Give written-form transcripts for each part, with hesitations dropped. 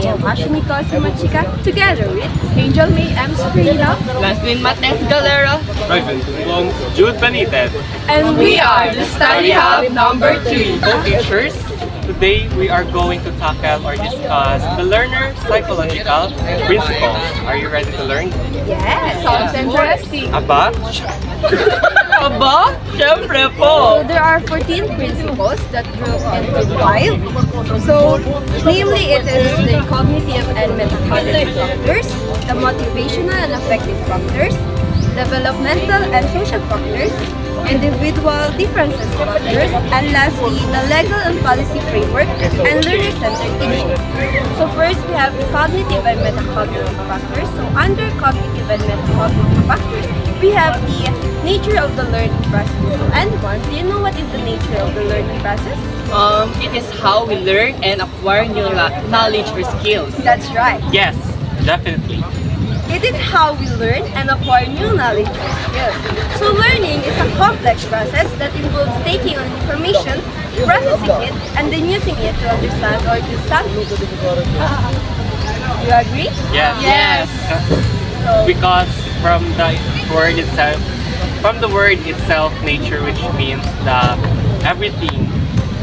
am Ashimiko Simachika, together with Angel May M. Sabrina, Leslyn Mates Galera, Raven Long, Jude Benitez. and we are the Study Hub number 3. Co-teachers, today we are going to tackle or discuss the learner psychological principles. Are you ready to learn? Yes, sounds interesting. Aba? Aba, syempre So po. there are 14 principles that group into 5. So, namely it is the cognitive and metacognitive factors, the motivational and affective factors, developmental and social factors, individual differences factors, and lastly, the legal and policy framework and learner-centered teaching. So first, we have the cognitive and metacognitive factors. So under cognitive and metacognitive factors, we have the nature of the learning process. So anyone, do you know what is the nature of the learning process? It is how we learn and acquire new knowledge or skills. That's right. Yes, definitely. It is how we learn and acquire new knowledge or skills. So learning is a complex process that involves taking on information, processing it, and then using it to understand or do something. You agree? Yes. Yes. So, Because from the word itself, nature, which means the everything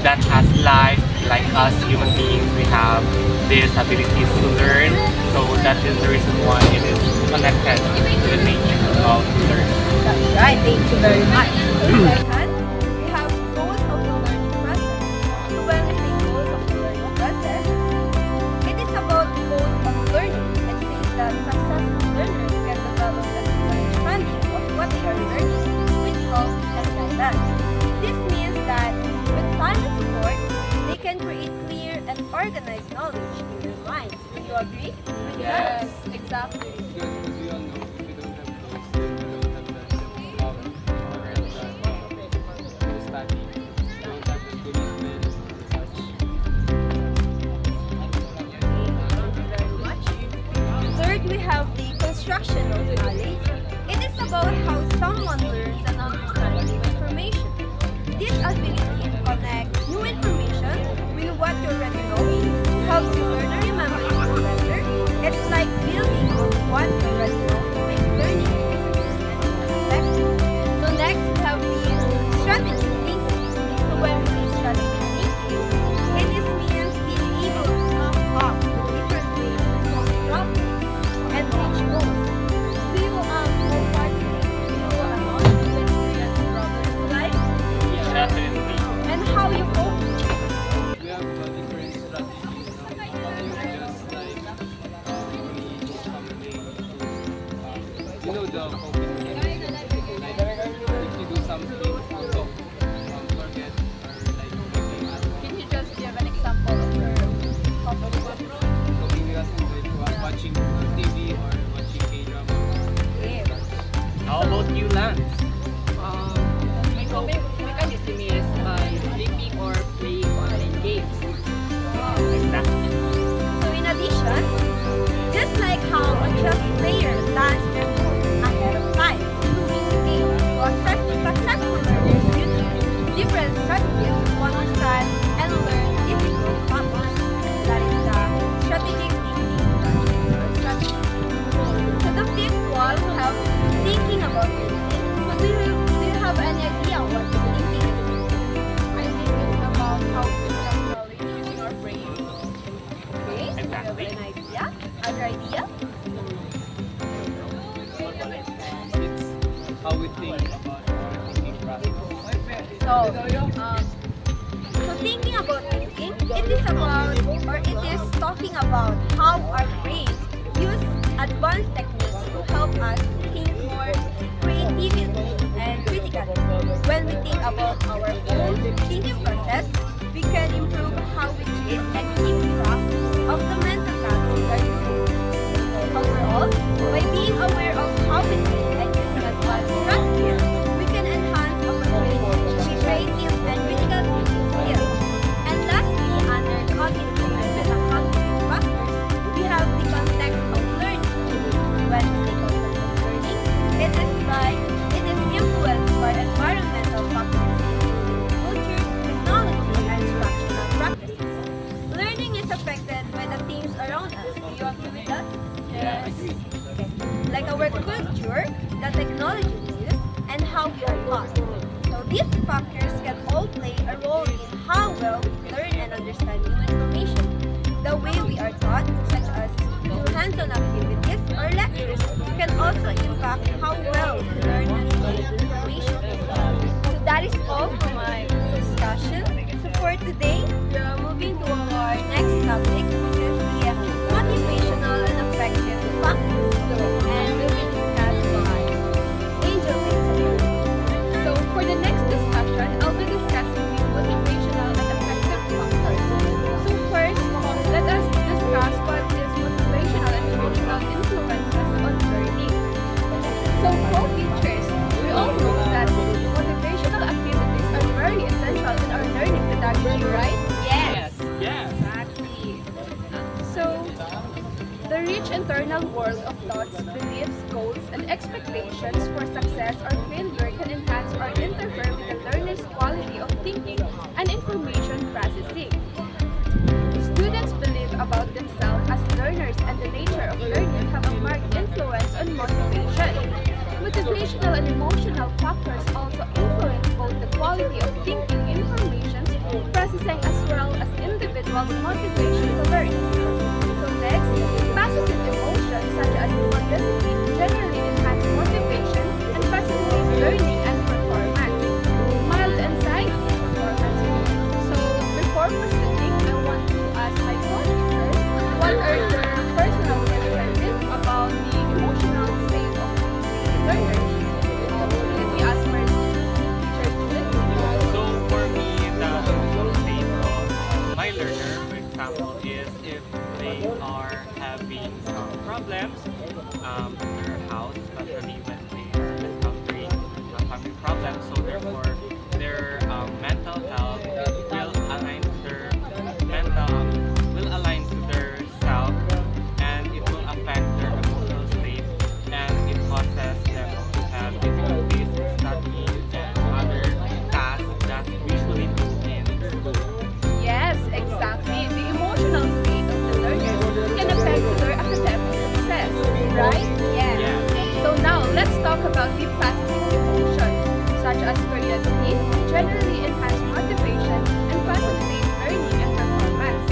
that has life, like us human beings, we have these abilities to learn. So that is the reason why it is connected to the nature of learning. that's right. Thank you very much. Second, we have goals of the learning process. So when we say goals of the learning process, it is about goals of learning and says that successful learners can develop a clear understanding of what they are learning with help and guidance. This means that with time and support, they can create clear and organized knowledge in their minds. Do you agree? Yes, exactly. Third, we have the construction of knowledge. It is about how someone learns and understands new information. This ability to connect new information with what you already know helps you learn and remember it better. It's like building on what you already know to make learning easier and effective. So next, we have the strategy thinking. So when we say strategy thinking, it is means being able to come up with different ways to solve problems and reach goals. Do you know what do you know to experience problems in life Definitely. and how you cope? We have different strategies of just like you know the coping mechanism. Like if you do something, so forget or like Can you just give an example of your coping coping mechanism like watching TV or watching K-drama. How about you, Lance? My coping mechanism is by sleeping or playing online games. Exactly. So in addition, just like how a chess player plans their moves ahead of time to win the game, successful learners use different strategies to understand and learn difficult topics. That is the strategic thinking strategy. So the fifth one, we have thinking about thinking. So do you have any idea what is thinking? I think it's about how to grab knowledge using our brain. Okay, so you have an idea? Other idea? It's how we think about our thinking process. So thinking about thinking, it is about or it is talking about how our brain use advanced techniques to help us think more creatively and critically. When we think about our own thinking process, we can improve how we treat and keep track of the mental tasks we are doing. Overall, by being aware of how we think and using advanced strategies, we can enhance our creative and critical thinking skills. And lastly, under cognitive and metacognitive factors, we have the context of learning. When we say context of learning, it is influenced by environmental factors, culture, technology, Like our culture, the technology we use, and how we are taught. So these factors can all play a role in how well we learn and understand new information. The way we are taught, such as through hands-on activities or lectures, can also impact how well we learn and retain information. So that is all for my discussion. So for today, we are moving to our next topic, which is the motivational and affective factors. And we will discuss by Angel Mixer. So for the next discussion, I'll be discussing the motivational and affective factors. So first, let us discuss what is motivational and emotional influences on learning. So co-teachers, we all know that motivational activities are very essential in our learning pedagogy, right? Yes. Yes. Exactly. So, the rich internal world of thoughts, beliefs, goals, and expectations for success or failure can enhance or interfere with the learner's quality of thinking and information processing. Students' belief about themselves as learners and the nature of learning have a marked influence on motivation. Motivational and emotional factors also influence both the quality of thinking, information processing, as well as individuals' motivation to learn. So next, positive emotions such as modesty generally enhance motivation and facilitate learning and performance. Mild anxiety performance. So before proceeding, I want to ask my co-teachers what are their personal perspectives about the emotional state of learners. Let me ask first teacher Juliet. So for me, the emotional state of my learner, for example, is if they are having some problems in their house, especially when they are encountering family problems. So therefore, their mental health will align to their self, and it will affect their emotional state, and it causes them to have difficulties in studying and other tasks that we usually do in school. Yes, exactly. The emotional state of the learners can affect their academic success, right? Yes. Yeah. So now, let's talk about the positive emotions, such as curiosity, generally enhance motivation and facilitate learning and performance.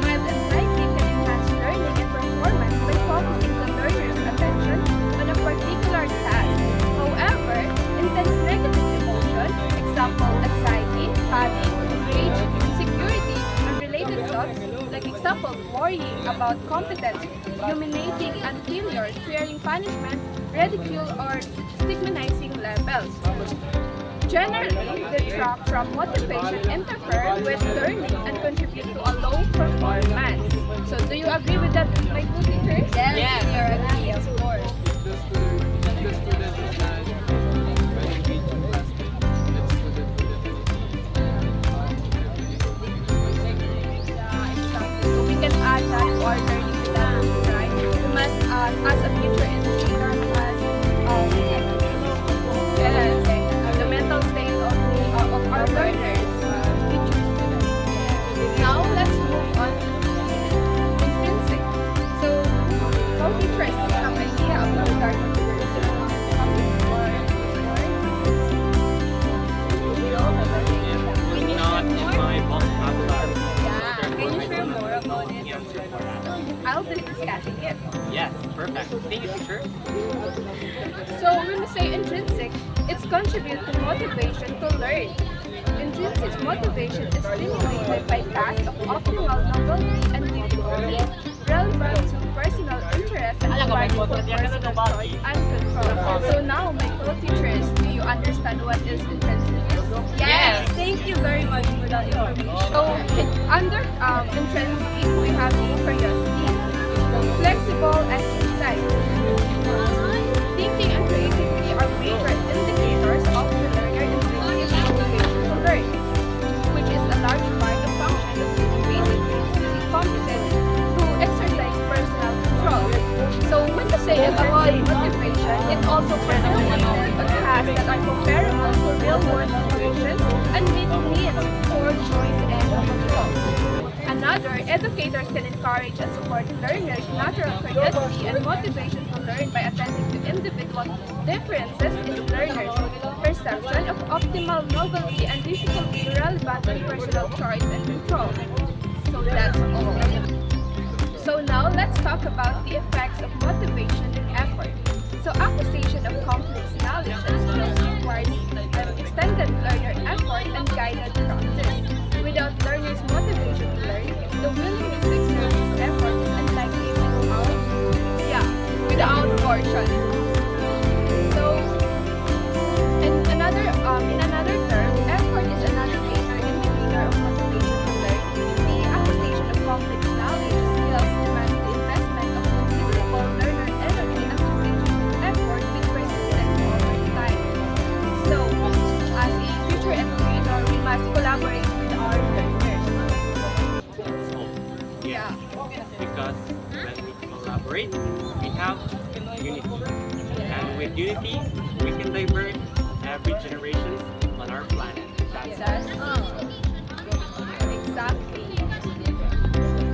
Mild anxiety can enhance learning and performance by focusing the learner's attention on a particular task. However, intense negative emotion, example anxiety, panic, rage, insecurity, and related thoughts, like example worrying about competence, ruminating on failure, fearing punishment, ridicule, or stigmatizing levels. Generally, detract from motivation, interfere with learning, and contribute to a low performance. So, do you agree with that, my two teachers? Yes, we are agree, of course. If the student is not very engaged in class, that student will definitely So we can add that to our learning pedagogy, right? We must, as a future educator, must yes, the mental state of our learners, teachers, students. Now let's move on to intrinsic. So, how teachers have idea about our It was not in my vocabulary. Yeah, Can you share more about it? Answer for that. I'll be discussing it. Yes, perfect. Thank you, teacher. So when we say intrinsic, it's contribute to motivation to learn. Intrinsic motivation is stimulated by tasks of optimal novelty and difficulty, relevant to personal interest and providing for personal choice and control. So now, my co-teachers, do you understand what is intrinsic? Yes. Thank you very much for that information. So under intrinsic, we have the curiosity, flexible exercise. Thinking and creativity are major indicators of the learner intrinsic motivation to learn, which is a large part of function of the basic needs to be competent to exercise personal control. So when we say about motivation, it also facilitates on tasks that are comparable to real-world situations and meet needs for choice and control. Another, educators can encourage and support learners' natural curiosity and motivation to learn by attending to individual differences in learners' perception of optimal novelty and difficulty relevant to personal choice and control. So that's all. So now let's talk about the effects of motivation and effort. So acquisition of complex knowledge and skills requires an extended learner effort and guided practice. Without learners' motivation to learn, the willingness to exert this effort is unlikely without caution. So, in another term, effort is another major indicator of motivation to learn. The acquisition of complex knowledge skills demands the investment of considerable learner energy and sufficient effort with persistence over time. So, as a future educator, we must collaborate with our learners. Yeah. Because when we collaborate, we have unity. And with unity, we can divert every generation on our planet. That's Exactly.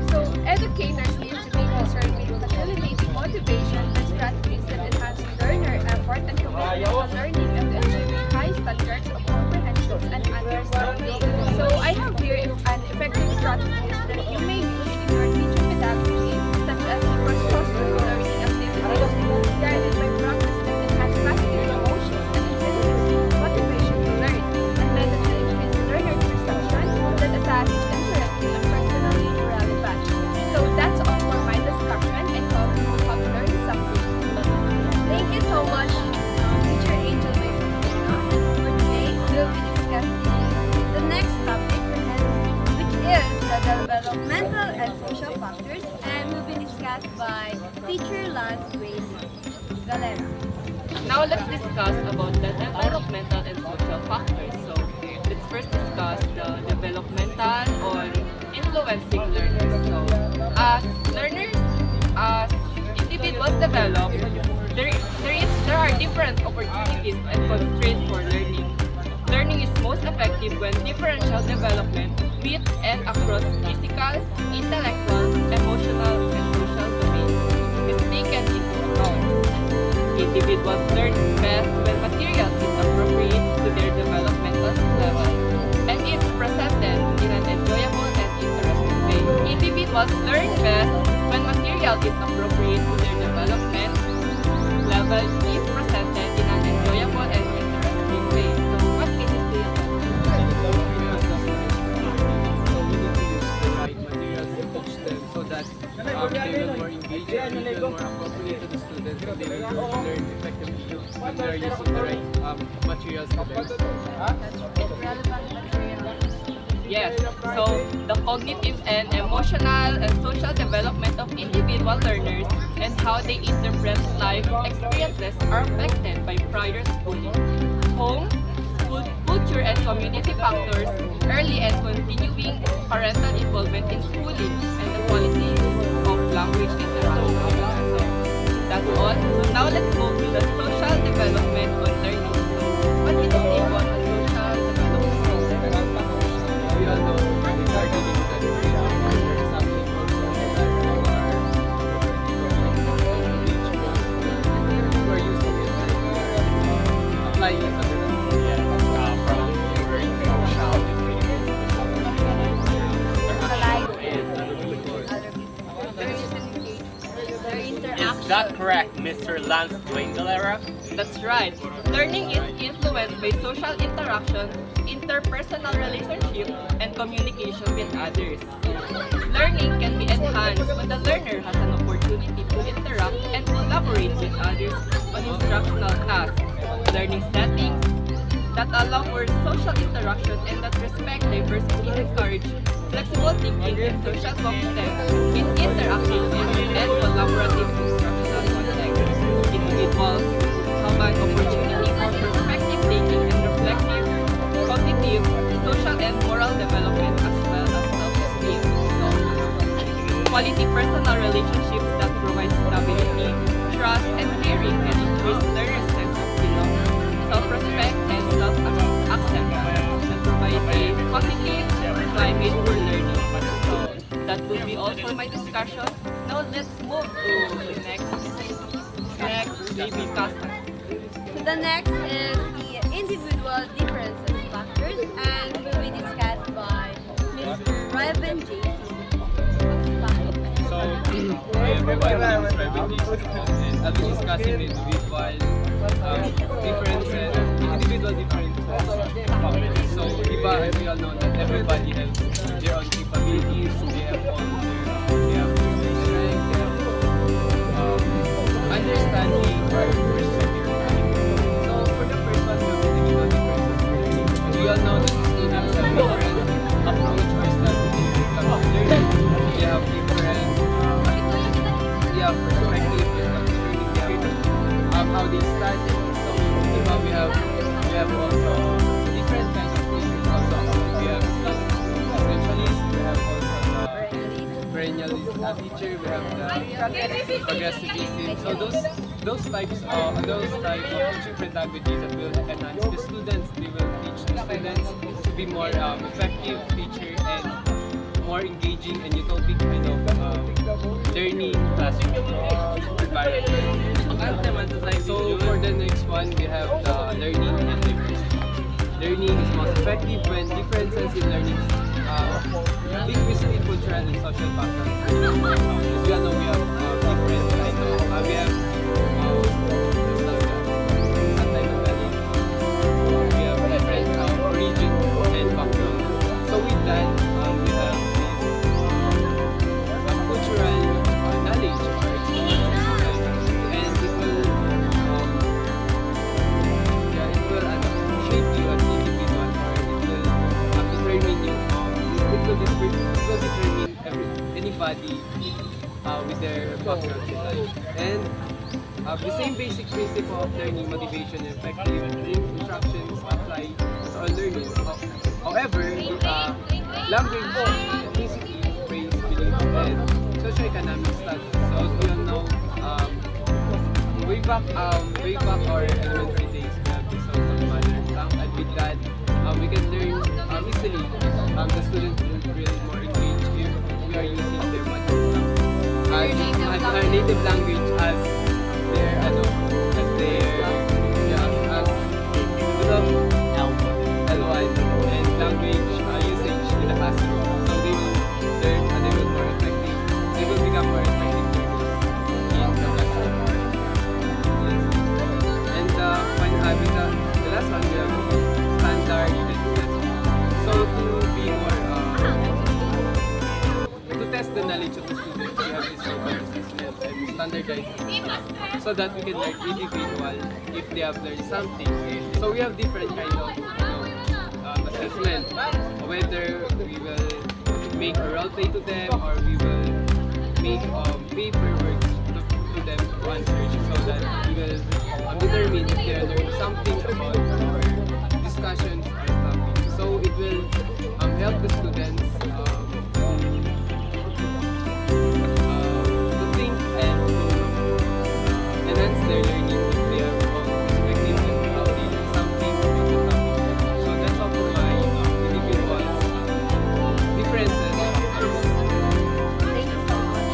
So educators need to be concerned with facilitating motivation and strategies that enhance learner effort and commitment to learning and achieving high standards of comprehension and understanding. So I have here an effective strategies that you may use in your teaching pedagogy, such as cross-cultural learning activities guided by practice that enhance positive emotions and intrinsic motivation to learn, and methods that increase learner perception that a task is interesting and personally relevant. So that's all for my discussion. I hope you have learned something. Thank you so much, Teacher Angel Maisonina. For today, we'll be discussing the next topic, which is the developmental and social factors, and will be discussed by Teacher Lance Wayne Galera. Now let's discuss about the developmental and social factors. So let's first discuss the developmental or influencing learners. So as learners, as individuals develop, there are different opportunities and constraints for learning. Learning is most effective when differential development with and across physical, intellectual, emotional, and social domains is taken into account. Individuals learn best when material is appropriate to their developmental level and is presented in an enjoyable and interesting way. Individuals learn best when material is appropriate to their development level is presented in an enjoyable and interesting way. So what can you say about So we need to use the right materials to teach them so that they will more engaged and they will more appropriate to the students and they will learn effectively when they are using the right materials to learn. Relevant materials. Yes, so the cognitive and emotional and social development of individual learners and how they interpret life experiences are affected by prior schooling. Home, school, culture, and community factors, early and continuing parental involvement in schooling, and the quality of language interaction. So that's all. So now let's go to the social development on learning. So what is the name of the social development? We all know when we are dealing with education, there is something also who are using it and applying it to their from very social Their interaction. Is that correct, Mr. Lance Dwayne Galera? That's right. Learning is influenced by social interaction, interpersonal relationship, and communication with others. Learning can be enhanced when the learner has an opportunity to interact and collaborate with others on instructional tasks, learning settings that allow for social interaction and that respect diversity, encourage flexible thinking and social competence in interactive and collaborative instructional contexts. Individuals have an opportunity for perspective taking and reflective, cognitive, social and moral development as well as self-esteem. So, quality personal relationships that provide stability, trust, and caring can increase learners' sense of belonging, self-respect, and self-acceptance, and provide a positive climate for learning. So, my discussion. Now let's move to the next discussion. So the next is the individual differences factors and will be discussed by Mr. Ryben JC. So, everybody knows and I'll be discussing the individual differences, individual differences factors. So, diba, as we all know that everybody has their own capabilities, they have all their strengths, they have understanding or perspective. So, for the first one, the individual differences, we all know that the students have different approach or strategy when it comes to learning. They have different perspective when it comes to learning. They have how they study. So, diba, we have also different kinds of teachers also. We have specialists, we have also the perennialist teacher, we have the progressivism. So those types of teaching pedagogy that will enhance the students, they will teach the students to be more effective teacher and more engaging and utopic kind of learning classroom environment. So for the next one, we have the learning and diversity. Learning is most effective when differences in learning linguistic, cultural, and social backgrounds. As we all know, we have different kind of we have different origin and background. So with that, we have this cultural knowledge or experience, and it will shape you as an individual, or it will determine you. It will determine anybody with their background in life. And the same basic principle of learning, motivation, and effective instructions apply to all learning. However, language, ethnicity, race, beliefs, and socioeconomic status. So as we all know, way back our elementary days, we have this so-called mother tongue, and with that, we can learn easily. The students will feel more engaged if we are using their mother tongue as our native language as their L1 and language usage in the classroom. So they will learn and they will more effective. They will become more effective learners in the classroom. Yes. And the last one, we have standard tests. So to test the knowledge of the students, we have this so-called assessment and standardized assessment, so that we can learn individual if they have learned something. So we have different kind of assessment, whether we will make a role play to them or we will make paperwork to them to answer, so that we will determine if they learn something about our discussions or topics. So it will help the students to think and to enhance their learning if they have perspective on how they learn something about the topic. So that's all for my individual differences. Thank you so much.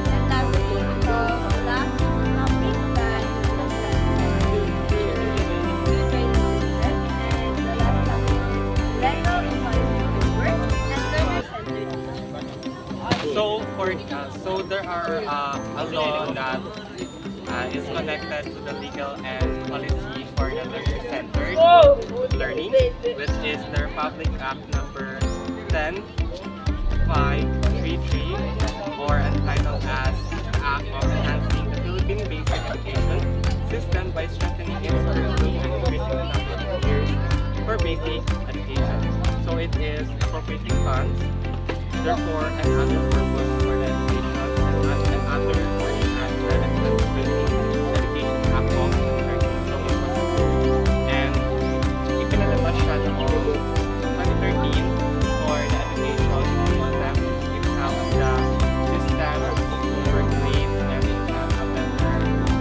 And lastly, the last topic that So there are a law that is connected to the legal and policy for the learner-centered learning, which is the Republic Act number 10533, or entitled as Act of Enhancing the Philippine Basic Education System by Strengthening its curriculum and increasing the number of years for basic education. So it is appropriating funds, therefore, and other purpose for the education and other relevant education act of 2013. So it was approved and ipinalabas siya noong 2013 for the education system. It helps the system to regulate and have a better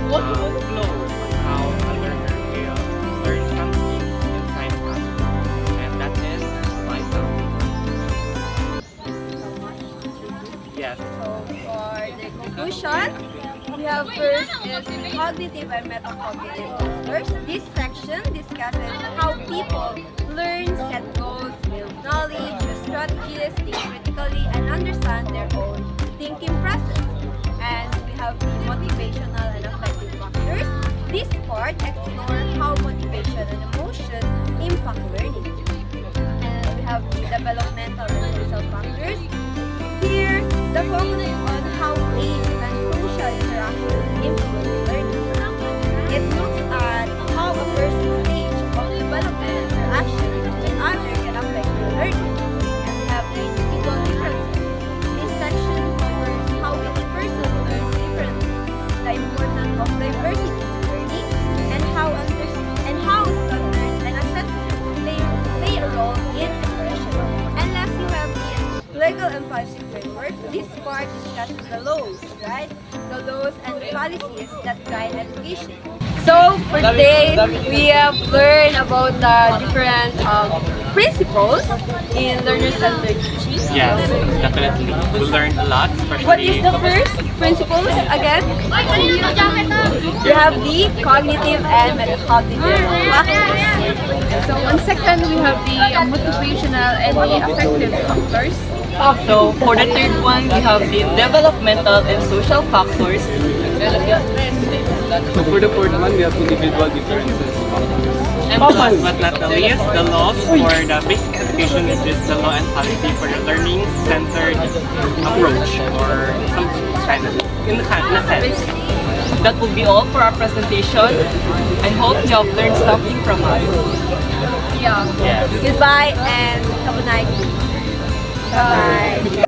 flow on how a learner will learn something inside the classroom. And that is my topic. We have first is cognitive and metacognitive factors. This section discusses how people learn, set goals, build knowledge, use strategies, think critically, and understand their own thinking process. And we have the motivational and affective factors. This part explores how motivation and emotion impact learning. And we have the developmental and social factors. Here, the focus is on how age and social interaction influence learning. It looks at how a person's stage of development and interaction with others can affect their learning. And we have the individual differences. This section covers how each person learns differently, the importance of diversity in learning, and how standards and assessments play a role in education. And lastly, we have the legal and policy framework. This part discusses the laws, right? The laws and policies that guide education. So for today, we have learned about the different principles in learner-centered teaching. Yes, definitely. We learned a lot, especially. What is the first principles again? We have the cognitive and metacognitive factors. So on second, we have the motivational and the affective factors. So for the third one, we have the developmental and social factors. So for the fourth one, we have individual differences. And last but not the least, the laws for the basic education, which is the law and policy for the learning-centered approach, or some kind of, in a sense. That will be all for our presentation. I hope you have learned something from us. Yeah. Yes. Goodbye and have a nice day. Bye.